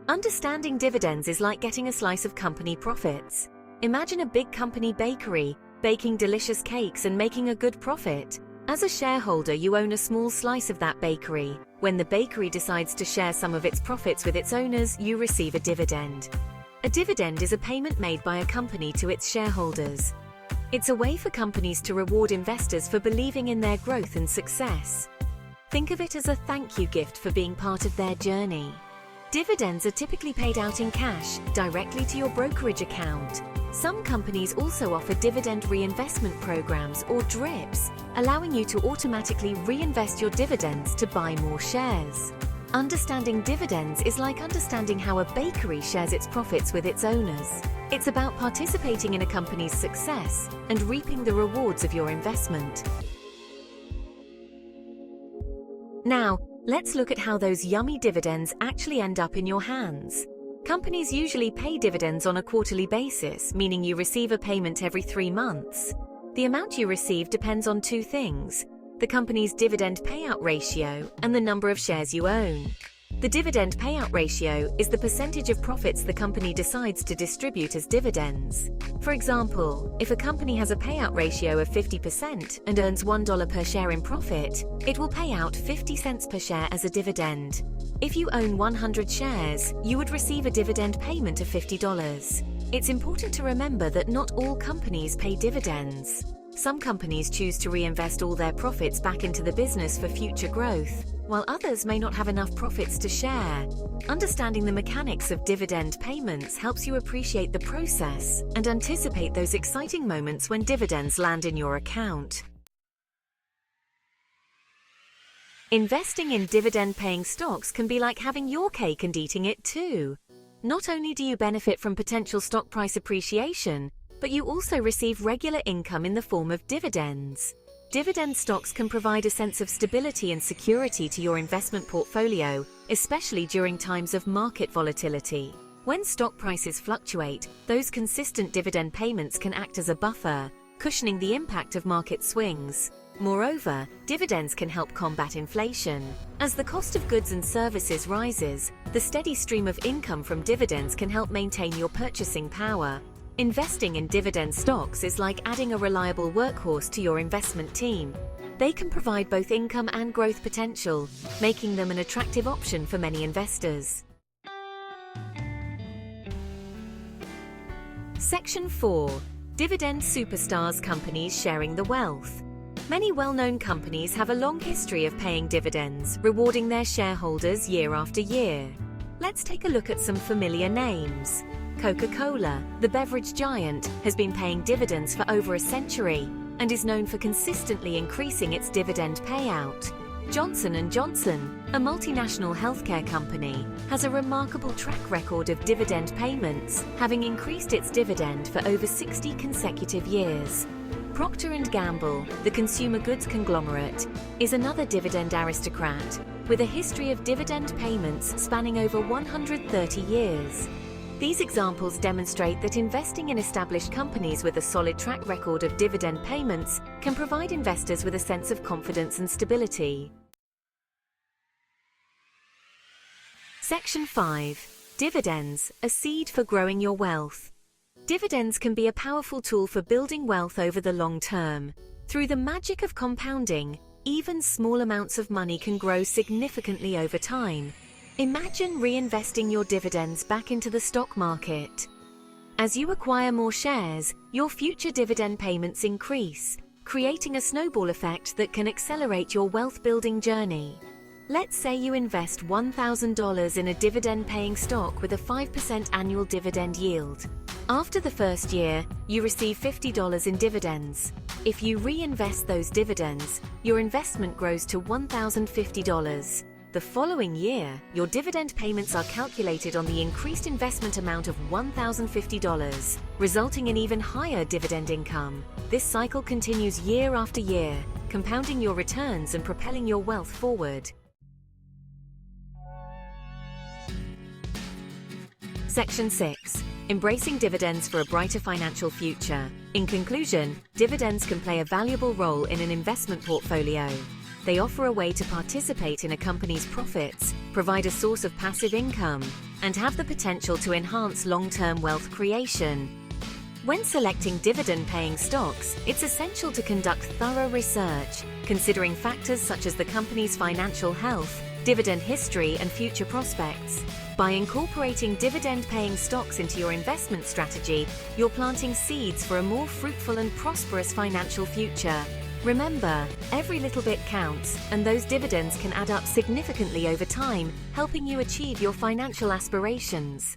Understanding dividends is like getting a slice of company profits. Imagine a big company bakery, baking delicious cakes and making a good profit. As a shareholder, you own a small slice of that bakery. When the bakery decides to share some of its profits with its owners, you receive a dividend. A dividend is a payment made by a company to its shareholders. It's a way for companies to reward investors for believing in their growth and success. Think of it as a thank you gift for being part of their journey. Dividends are typically paid out in cash, directly to your brokerage account. Some companies also offer dividend reinvestment programs or DRIPs, allowing you to automatically reinvest your dividends to buy more shares. Understanding dividends is like understanding how a bakery shares its profits with its owners. It's about participating in a company's success and reaping the rewards of your investment. Now, let's look at how those yummy dividends actually end up in your hands. Companies usually pay dividends on a quarterly basis, meaning you receive a payment every 3 months. The amount you receive depends on 2 things: the company's dividend payout ratio and the number of shares you own. The dividend payout ratio is the percentage of profits the company decides to distribute as dividends. For example, if a company has a payout ratio of 50% and earns $1 per share in profit, it will pay out 50 cents per share as a dividend. If you own 100 shares, you would receive a dividend payment of $50. It's important to remember that not all companies pay dividends. Some companies choose to reinvest all their profits back into the business for future growth, while others may not have enough profits to share. Understanding the mechanics of dividend payments helps you appreciate the process and anticipate those exciting moments when dividends land in your account. Investing in dividend-paying stocks can be like having your cake and eating it too. Not only do you benefit from potential stock price appreciation, but you also receive regular income in the form of dividends. Dividend stocks can provide a sense of stability and security to your investment portfolio, especially during times of market volatility. When stock prices fluctuate, those consistent dividend payments can act as a buffer, cushioning the impact of market swings. Moreover, dividends can help combat inflation. As the cost of goods and services rises, the steady stream of income from dividends can help maintain your purchasing power. Investing in dividend stocks is like adding a reliable workhorse to your investment team. They can provide both income and growth potential, making them an attractive option for many investors. Section 4. Dividend superstars companies sharing the wealth. Many well-known companies have a long history of paying dividends, rewarding their shareholders year after year. Let's take a look at some familiar names. Coca-Cola, the beverage giant, has been paying dividends for over a century and is known for consistently increasing its dividend payout. Johnson & Johnson, a multinational healthcare company, has a remarkable track record of dividend payments, having increased its dividend for over 60 consecutive years. Procter & Gamble, the consumer goods conglomerate, is another dividend aristocrat, with a history of dividend payments spanning over 130 years. These examples demonstrate that investing in established companies with a solid track record of dividend payments can provide investors with a sense of confidence and stability. Section 5. Dividends, a seed for growing your wealth. Dividends can be a powerful tool for building wealth over the long term. Through the magic of compounding, even small amounts of money can grow significantly over time. Imagine reinvesting your dividends back into the stock market. As you acquire more shares, your future dividend payments increase, creating a snowball effect that can accelerate your wealth-building journey. Let's say you invest $1,000 in a dividend-paying stock with a 5% annual dividend yield. After the first year, you receive $50 in dividends. If you reinvest those dividends, your investment grows to $1,050. The following year, your dividend payments are calculated on the increased investment amount of $1,050, resulting in even higher dividend income. This cycle continues year after year, compounding your returns and propelling your wealth forward. Section 6. Embracing dividends for a brighter financial future. In conclusion, dividends can play a valuable role in an investment portfolio. They offer a way to participate in a company's profits, provide a source of passive income, and have the potential to enhance long-term wealth creation. When selecting dividend-paying stocks, it's essential to conduct thorough research, considering factors such as the company's financial health, dividend history, and future prospects. By incorporating dividend-paying stocks into your investment strategy, you're planting seeds for a more fruitful and prosperous financial future. Remember, every little bit counts, and those dividends can add up significantly over time, helping you achieve your financial aspirations.